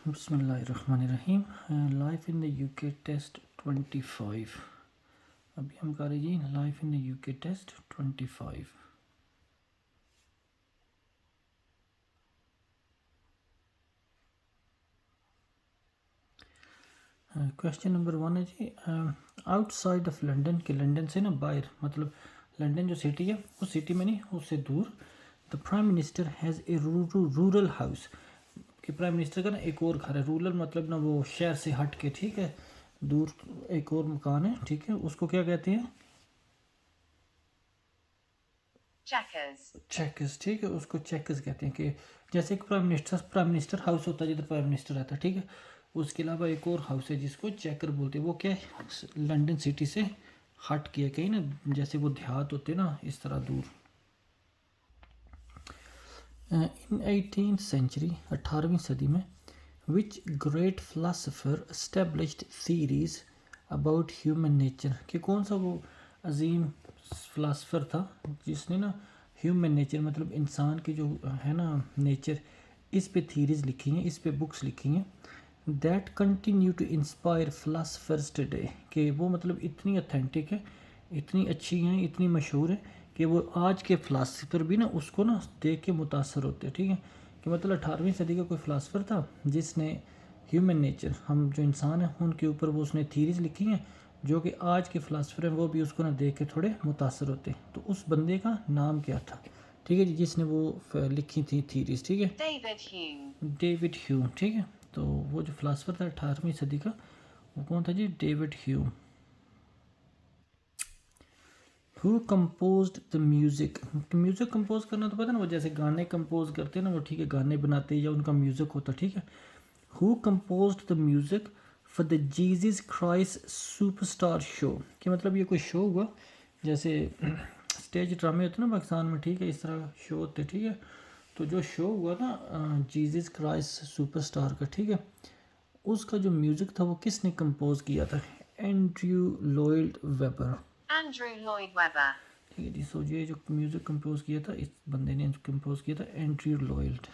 بسم اللہ الرحمن الرحیم. لائف ان دا یو کے ٹیسٹ 25. ابھی ہم کر رہے جی لائف ان دا یو کے ٹیسٹ 25. کویشچن نمبر 1 ہے جی آؤٹ سائڈ آف لنڈن کہ لنڈن سے نا باہر مطلب لنڈن جو سٹی ہے اس سٹی میں نہیں اس سے دور the prime minister has a rural house کہ پرائم منسٹر کا نا ایک اور گھر ہے. رورل مطلب نا وہ شہر سے ہٹ کے ٹھیک ہے دور ایک اور مکان ہے ٹھیک ہے. اس کو کیا کہتے ہیں؟ چیکز. ٹھیک ہے اس کو چیکز کہتے ہیں کہ جیسے کہ پرائم منسٹر ہاؤس ہوتا ہے جدھر پرائم منسٹر رہتا ہے ٹھیک ہے. اس کے علاوہ ایک اور ہاؤس ہے جس کو چیکر بولتے ہیں. وہ کیا ہے لنڈن سٹی سے ہٹ کیا کہیں نا جیسے وہ دیہات ہوتے نا اس طرح دور. ان 18th century 18ویں صدی میں which great philosopher established theories about human nature کہ کون سا وہ عظیم فلاسفر تھا جس نے نا ہیومن نیچر مطلب انسان کی جو ہے نا نیچر اس پہ تھیریز لکھی ہیں اس پہ بکس لکھی ہیں that continue to inspire philosophers today کہ وہ مطلب اتنی اتھینٹک ہے اتنی اچھی ہیں اتنی مشہور ہے کہ وہ آج کے فلاسفر بھی نا اس کو نا دیکھ کے متاثر ہوتے ہیں. ٹھیک ہے کہ مطلب 18ویں صدی کا کوئی فلاسفر تھا جس نے ہیومن نیچر ہم جو انسان ہیں ان کے اوپر وہ اس نے تھیریز لکھی ہیں جو کہ آج کے فلاسفر ہیں وہ بھی اس کو نا دیکھ کے تھوڑے متاثر ہوتے ہیں. تو اس بندے کا نام کیا تھا ٹھیک ہے جس نے وہ لکھی تھی تھیریز. ٹھیک ہے ڈیوڈ ہیوم. ٹھیک ہے تو وہ جو فلاسفر تھا 18ویں صدی کا وہ کون تھا جی؟ David Hume. Who composed the music. Music compose کرنا تو پتہ نا وہ جیسے گانے کمپوز کرتے ہیں نا وہ ٹھیک ہے گانے بناتے یا ان کا میوزک ہوتا ٹھیک ہے. Who composed the music for the Jesus Christ Superstar show کہ مطلب یہ کوئی شو ہوا جیسے اسٹیج ڈرامے ہوتے ہیں نا پاکستان میں ٹھیک ہے اس طرح شو ہوتے ٹھیک ہے. تو جو شو ہوا نا جیزس کرائسٹ سپر اسٹار کا ٹھیک ہے اس کا جو میوزک تھا وہ کس نے کمپوز کیا تھا؟ Andrew Lloyd Webber. ٹھیک ہے جی. سو یہ جو میوزک کمپوز کیا تھا اس بندے نے کمپوز کیا تھا Andrew Lloyd.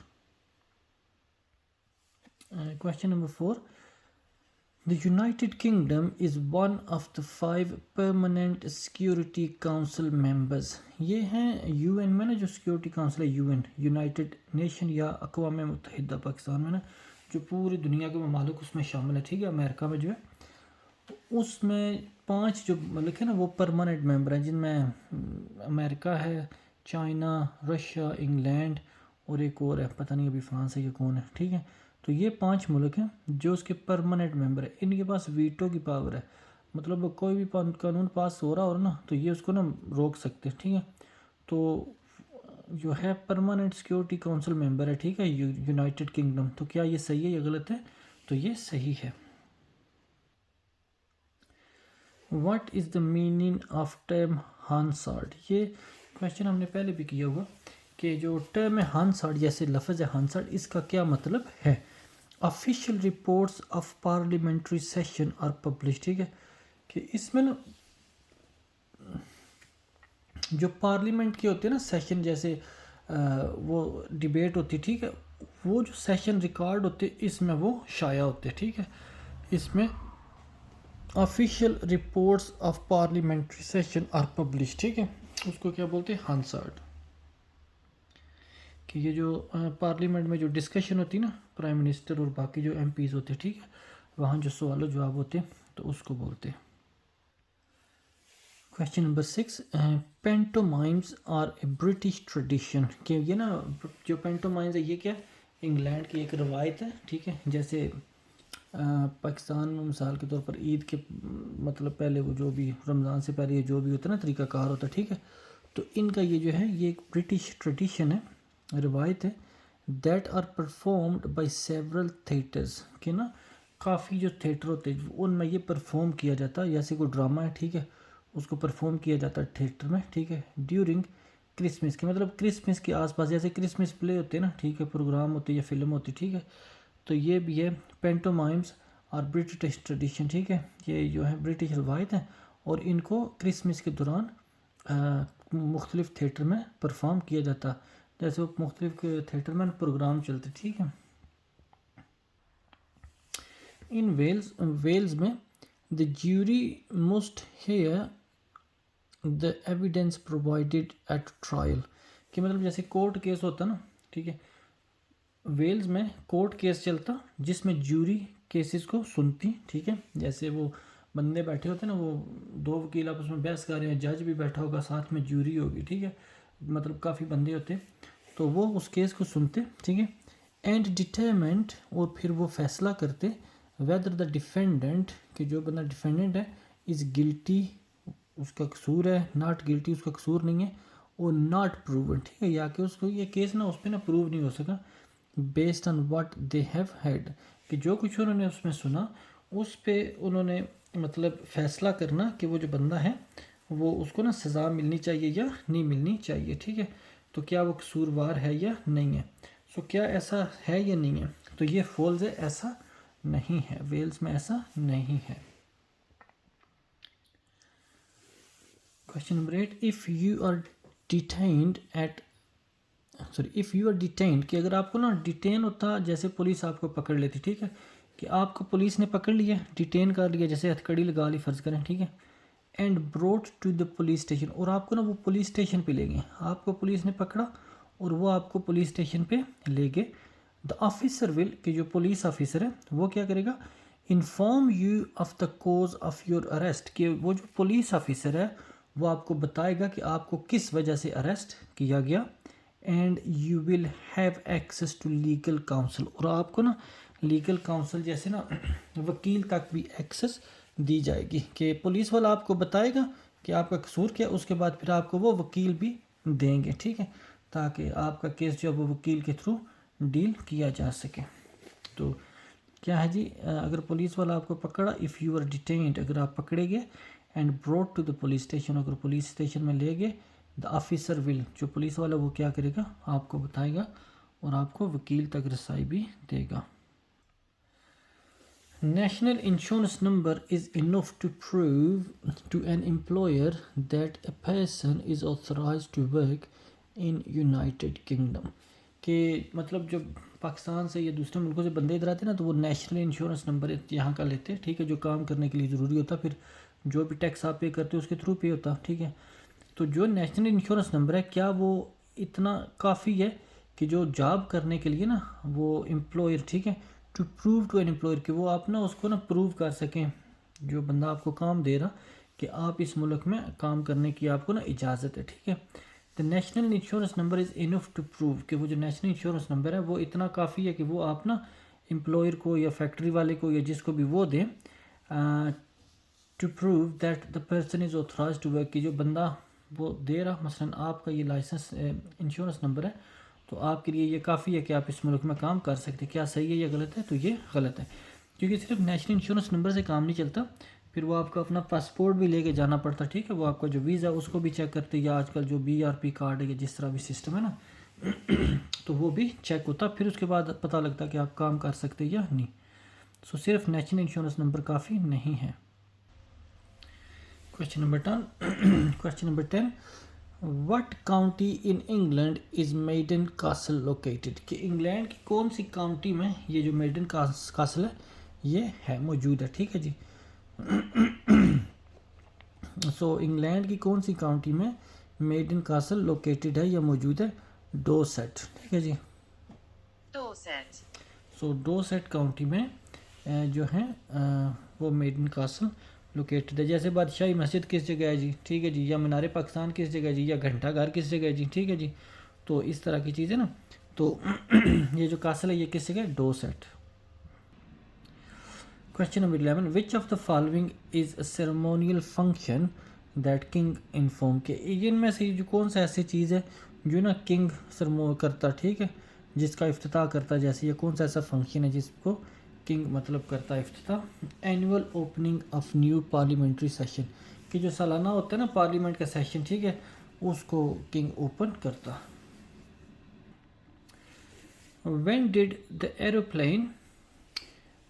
Question number 4 The United Kingdom is one of the 5 permanent Security Council members. یہ ہیں یو این میں نا جو سیکورٹی کاؤنسل ہے یو این یونائٹڈ نیشن یا اقوام متحدہ پاکستان میں نا جو پوری دنیا کے ممالک اس میں شامل ہے ٹھیک ہے. امریکہ میں جو ہے اس میں 5 جو ملک ہیں نا وہ پرماننٹ ممبر ہیں جن میں امریکہ ہے چائنا رشیا انگلینڈ اور ایک اور ہے پتہ نہیں ابھی فرانس ہے یا کون ہے ٹھیک ہے. تو یہ 5 ملک ہیں جو اس کے پرماننٹ ممبر ہیں. ان کے پاس ویٹو کی پاور ہے مطلب کوئی بھی قانون پاس ہو رہا اور نا تو یہ اس کو نا روک سکتے ہیں ٹھیک ہے. تو جو ہے پرماننٹ سیکورٹی کونسل ممبر ہے ٹھیک ہے یونائٹڈ کنگڈم. تو کیا یہ صحیح ہے یا غلط ہے؟ تو یہ صحیح ہے. What is the meaning of term Hansard. یہ کویشچن ہم نے پہلے بھی کیا ہوا کہ جو ٹرم ہے ہانسارڈ جیسے لفظ ہے ہانسارڈ اس کا کیا مطلب ہے؟ Official reports of parliamentary session are publish. ٹھیک ہے کہ اس میں نا جو پارلیمنٹ کے ہوتے ہیں نا سیشن جیسے وہ ڈیبیٹ ہوتی ٹھیک ہے وہ جو سیشن ریکارڈ ہوتے اس میں وہ شائع ہوتے ٹھیک ہے. اس میں official reports of parliamentary session are publish. ٹھیک ہے اس کو کیا بولتے ہیں؟ ہانسارڈ. کہ یہ جو پارلیمنٹ میں جو ڈسکشن ہوتی ہے نا پرائم منسٹر اور باقی جو ایم پیز ہوتے ہیں ٹھیک ہے وہاں جو سوال و جواب ہوتے ہیں تو اس کو بولتے ہیں. Question number 6 pantomimes are a British tradition. کہ یہ نا جو پینٹومائمز ہے یہ کیا انگلینڈ کی ایک روایت ہے ٹھیک ہے. جیسے پاکستان میں مثال کے طور پر عید کے مطلب پہلے وہ جو بھی رمضان سے پہلے جو بھی ہوتا ہے نا طریقہ کار ہوتا ہے ٹھیک ہے. تو ان کا یہ جو ہے یہ ایک برٹش ٹریڈیشن ہے روایت ہے that are performed by several theatres. کہ نا کافی جو تھیٹر ہوتے ہیں ان میں یہ پرفارم کیا جاتا ہے جیسے کوئی ڈرامہ ہے ٹھیک ہے اس کو پرفارم کیا جاتا ہے تھیٹر میں ٹھیک ہے ڈیورنگ کرسمس کے مطلب کرسمس کے آس پاس جیسے کرسمس پلے ہوتے ہیں نا ٹھیک ہے پروگرام ہوتے یا فلم ہوتی ٹھیک ہے. تو یہ بھی ہے پینٹومائمز اور برٹش ٹریڈیشن ٹھیک ہے. یہ جو ہے برٹش روایت ہے اور ان کو کرسمس کے دوران مختلف تھیٹر میں پرفارم کیا جاتا جیسے وہ مختلف تھیٹر میں پروگرام چلتے ٹھیک ہے. ان ویلز میں the jury must hear the evidence provided at trial. کہ مطلب جیسے کورٹ کیس ہوتا نا، ٹھیک ہے، ویلز میں کورٹ کیس چلتا جس میں جیوری کیسز کو سنتی، ٹھیک ہے، جیسے وہ بندے بیٹھے ہوتے ہیں نا، وہ دو وکیل آپس میں بحث کر رہے ہیں، جج بھی بیٹھا ہوگا، ساتھ میں جیوری ہوگی، ٹھیک ہے، مطلب کافی بندے ہوتے تو وہ اس کیس کو سنتے، ٹھیک ہے، اینڈ ڈٹرمنٹ، اور پھر وہ فیصلہ کرتے ویدر دا ڈیفینڈنٹ، کہ جو بندہ ڈیفینڈنٹ ہے، از گلٹی، اس کا قصور ہے، ناٹ گلٹی، اس کا قصور نہیں ہے، اور ناٹ پروون، ٹھیک ہے، یا کہ اس کو یہ کیس نا اس پہ نا پروو نہیں ہو سکا، based on what they have had, کہ جو کچھ انہوں نے اس میں سنا اس پہ انہوں نے مطلب فیصلہ کرنا کہ وہ جو بندہ ہے وہ اس کو نا سزا ملنی چاہیے یا نہیں ملنی چاہیے، ٹھیک ہے، تو کیا وہ قصوروار ہے یا نہیں ہے، سو کیا ایسا ہے یا نہیں ہے، تو یہ فالز ہے، ایسا نہیں ہے، ویلز میں ایسا نہیں ہے۔ Question number 8، if you are detained کہ اگر آپ کو نا ڈیٹین ہوتا، جیسے پولیس آپ کو پکڑ لیتی، ٹھیک ہے، کہ آپ کو پولیس نے پکڑ لیا، ڈیٹین کر لیا، جیسے ہتھکڑی لگا لی فرض کریں، ٹھیک ہے، and brought to the police station, اور آپ کو نا وہ پولیس اسٹیشن پہ لے گئے، آپ کو پولیس نے پکڑا اور وہ آپ کو پولیس اسٹیشن پہ لے گئے، دا آفیسر ول، کہ جو پولیس آفیسر ہے وہ کیا کرے گا، inform you of the cause of your arrest, کہ وہ جو پولیس آفیسر ہے وہ آپ کو بتائے گا کہ آپ کو کس وجہ سے اریسٹ کیا گیا، and you will have access to legal counsel, اور آپ کو نا لیگل کاؤنسل جیسے نا وکیل تک بھی ایکسیس دی جائے گی، کہ پولیس والا آپ کو بتائے گا کہ آپ کا قصور کیا، اس کے بعد پھر آپ کو وہ وکیل بھی دیں گے، ٹھیک ہے، تاکہ آپ کا کیس جو ہے وہ وکیل کے تھرو ڈیل کیا جا سکے۔ تو کیا ہے جی، اگر پولیس والا آپ کو پکڑا، اف یو آر ڈیٹینڈ، اگر آپ پکڑے گئے، and brought to the police station, اگر پولیس اسٹیشن میں لے گئے، دا آفیسر ول، جو پولیس والا وہ کیا کرے گا، آپ کو بتائے گا اور آپ کو وکیل تک رسائی بھی دے گا۔ National insurance number is enough to prove to an employer that a person is authorised to work in United Kingdom, کہ مطلب جب پاکستان سے یا دوسرے ملکوں سے بندے ادھر آتے ہیں نا، تو وہ نیشنل انشورنس نمبر یہاں کا لیتے ہیں، ٹھیک ہے، جو کام کرنے کے لیے ضروری ہوتا، پھر جو بھی ٹیکس آپ پے کرتے ہو اس کے تھرو پے ہوتا، ٹھیک ہے، تو جو نیشنل انشورنس نمبر ہے کیا وہ اتنا کافی ہے کہ جو جاب کرنے کے لیے نا وہ امپلائر، ٹھیک ہے، to prove to an employer, کہ وہ آپ نا اس کو نا پروو کر سکیں، جو بندہ آپ کو کام دے رہا، کہ آپ اس ملک میں کام کرنے کی آپ کو نا اجازت ہے، ٹھیک ہے، the national insurance number is enough to prove, کہ وہ جو نیشنل انشورنس نمبر ہے وہ اتنا کافی ہے کہ وہ آپ نا امپلائر کو یا فیکٹری والے کو یا جس کو بھی وہ دیں، to prove that the person is authorised to work, کہ جو بندہ وہ دے رہا، مثلا آپ کا یہ لائسنس انشورنس نمبر ہے تو آپ کے لیے یہ کافی ہے کہ آپ اس ملک میں کام کر سکتے، کیا صحیح ہے یا غلط ہے، تو یہ غلط ہے، کیونکہ صرف نیشنل انشورنس نمبر سے کام نہیں چلتا، پھر وہ آپ کا اپنا پاسپورٹ بھی لے کے جانا پڑتا، ٹھیک ہے، وہ آپ کا جو ویزا اس کو بھی چیک کرتے، یا آج کل جو BRP کارڈ ہے یا جس طرح بھی سسٹم ہے نا تو وہ بھی چیک ہوتا، پھر اس کے بعد پتہ لگتا کہ آپ کام کر سکتے یا نہیں، سو صرف نیشنل انشورنس نمبر کافی نہیں ہے۔ Question number 10 Question number 10 What county in England is Maiden Castle located؟ کہ انگلینڈ کی کون سی کاؤنٹی میں یہ جو میڈن کاسل ہے یہ ہے، موجود ہے، ٹھیک ہے جی، سو انگلینڈ کی کون سی کاؤنٹی میں میڈن کاسل لوکیٹڈ ہے یا موجود ہے، ڈورسیٹ، ٹھیک ہے جی، سو ڈورسیٹ کاؤنٹی میں جو ہے وہ میڈن کاسل لوکیٹڈ ہے، جیسے بادشاہی مسجد کس جگہ ہے جی، ٹھیک ہے جی، یا مینار پاکستان کس جگہ ہے جی، یا گھنٹہ گھر کس جگہ ہے جی، ٹھیک ہے جی، تو اس طرح کی چیزیں نا، تو یہ جو کاسل ہے یہ کس جگہ ہے، ڈورسیٹ۔ Question number 11 Which of the following is a ceremonial function that king inform، کہ ان میں سے جو کون سا ایسی چیز ہے جو نا کنگ کرتا، ٹھیک ہے، جس کا افتتاح کرتا، جیسے یہ کون سا ایسا فنکشن ہے جس کو کنگ مطلب کرتا ہے افتتاح، annual opening of new parliamentary session, کہ جو سالانہ ہوتا ہے نا پارلیمنٹ کا سیشن، ٹھیک ہے، اس کو کنگ اوپن کرتا۔ When did the aeroplane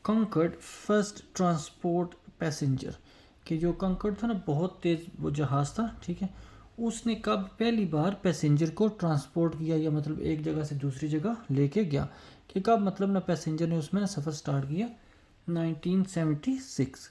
Concorde first transport passenger, کہ جو کنکرڈ تھا نا بہت تیز وہ جہاز تھا، ٹھیک ہے، اس نے کب پہلی بار پیسنجر کو ٹرانسپورٹ کیا، یا مطلب ایک جگہ سے دوسری جگہ لے کے گیا، کہ کب مطلب نا پیسنجر نے اس میں نا سفر سٹارٹ کیا، 1976.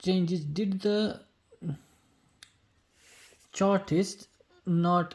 changes did the chartist not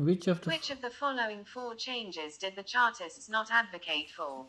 which of the following 4 changes did the chartists not advocate for?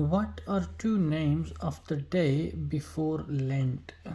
What are 2 names of the day before Lent?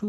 2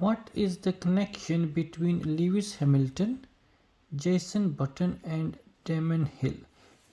What is the connection between Lewis Hamilton, Jason Button and Damon Hill?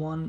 1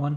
1,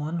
1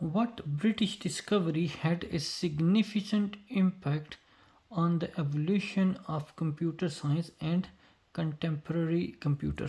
What British discovery had a significant impact on the evolution of computer science and contemporary computer,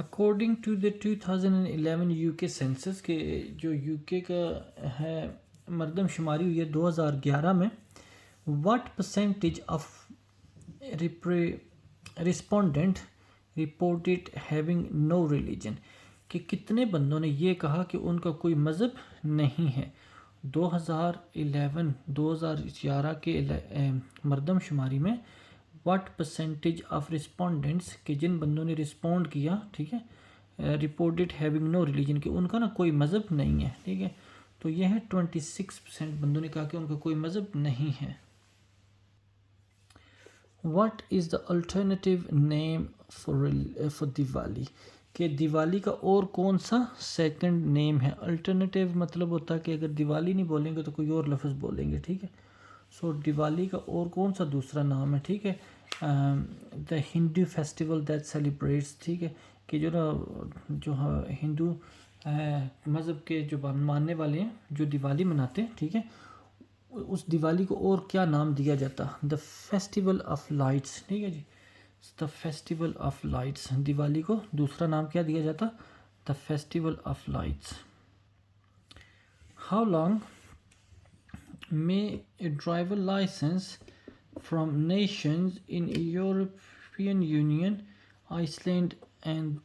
according to the 2011 U K census کے جو you کے کا ہے مردم شماری ہوئی ہے 2011 میں، what percentage of respondent reported having no religion, کہ کتنے بندوں نے یہ کہا کہ ان کا کوئی مذہب نہیں ہے۔ 2011 کے مردم شماری میں واٹ پرسنٹیج آف رسپونڈنٹس، کہ جن بندوں نے رسپونڈ کیا، ٹھیک ہے، رپورٹڈ ہیونگ نو ریلیجن، کہ ان کا نا کوئی مذہب نہیں ہے، ٹھیک ہے، تو یہ ہے 26% بندوں نے کہا کہ ان کا کوئی مذہب نہیں ہے۔ What is the alternative name for Diwali, کہ دیوالی کا اور کون سا سیکنڈ نیم ہے۔ الٹرنیٹیو مطلب ہوتا ہے کہ اگر دیوالی نہیں بولیں گے تو کوئی اور لفظ بولیں گے، ٹھیک ہے، سو دیوالی کا اور کون سا دوسرا نام ہے، ٹھیک ہے، دا ہندو فیسٹیول دیٹ سیلیبریٹس، ٹھیک ہے، کہ جو نا جو ہندو مذہب کے جو ماننے والے ہیں جو دیوالی مناتے ہیں، ٹھیک ہے، اس دیوالی کو اور کیا نام دیا جاتا، دا فیسٹیول آف لائٹس، ٹھیک ہے جی، the festival of lights, Diwali کو دوسرا نام کیا دیا جاتا، the festival of lights. How long may a driver license from nations in European Union, Iceland and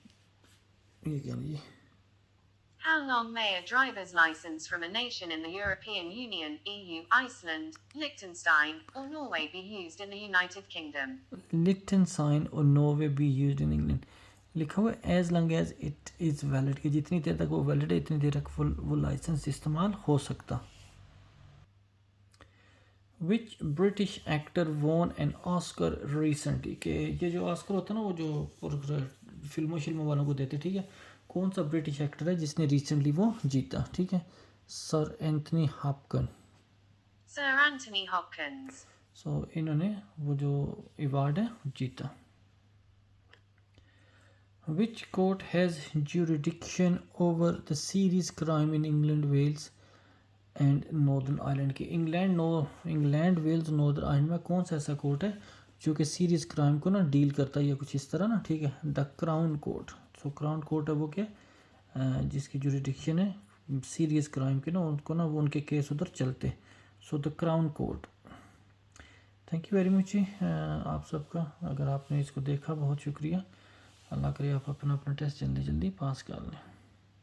How long may a driver's license from a nation in the European Union, EU, Iceland, Liechtenstein, or Norway be used in the United Kingdom? Liechtenstein or Norway be used in England، لکھا ہوا ہے as long as it is valid، کہ جتنی دیر تک وہ valid ہے اتنی دیر تک وہ لائسنس استعمال ہو سکتا۔ وچ برٹش ایکٹر وون این آسکر ریسنٹلی، کہ یہ جو آسکر ہوتا ہے نا وہ جو فلموں والوں کو دیتے، ٹھیک ہے، کون سا برٹش ایکٹر ہے جس نے ریسنٹلی وہ جیتا، ٹھیک ہے، sir Anthony Hopkins, Sir Anthony Hopkins. So انہوں نے وہ جو ایوارڈ ہے جیتا۔ Which court has jurisdiction over the serious crime in England, Wales and Northern Ireland, کے انگلینڈ ویلز ناردرن آئرلینڈ میں کون سا ایسا کورٹ ہے جو کہ سیریز کرائم کو نا ڈیل کرتا ہے یا کچھ اس طرح نا، ٹھیک ہے، دا کراؤن کورٹ، سو کراؤن کورٹ ہے وہ کیا جس کی جوریڈکشن ہے سیریز کرائم کے نا، ان کو نا وہ ان کے کیس ادھر چلتے، so the Crown Court. Thank you very much جی آپ سب کا، اگر آپ نے اس کو دیکھا بہت شکریہ، اللہ کرے آپ اپنا ٹیسٹ جلدی پاس کر لیں۔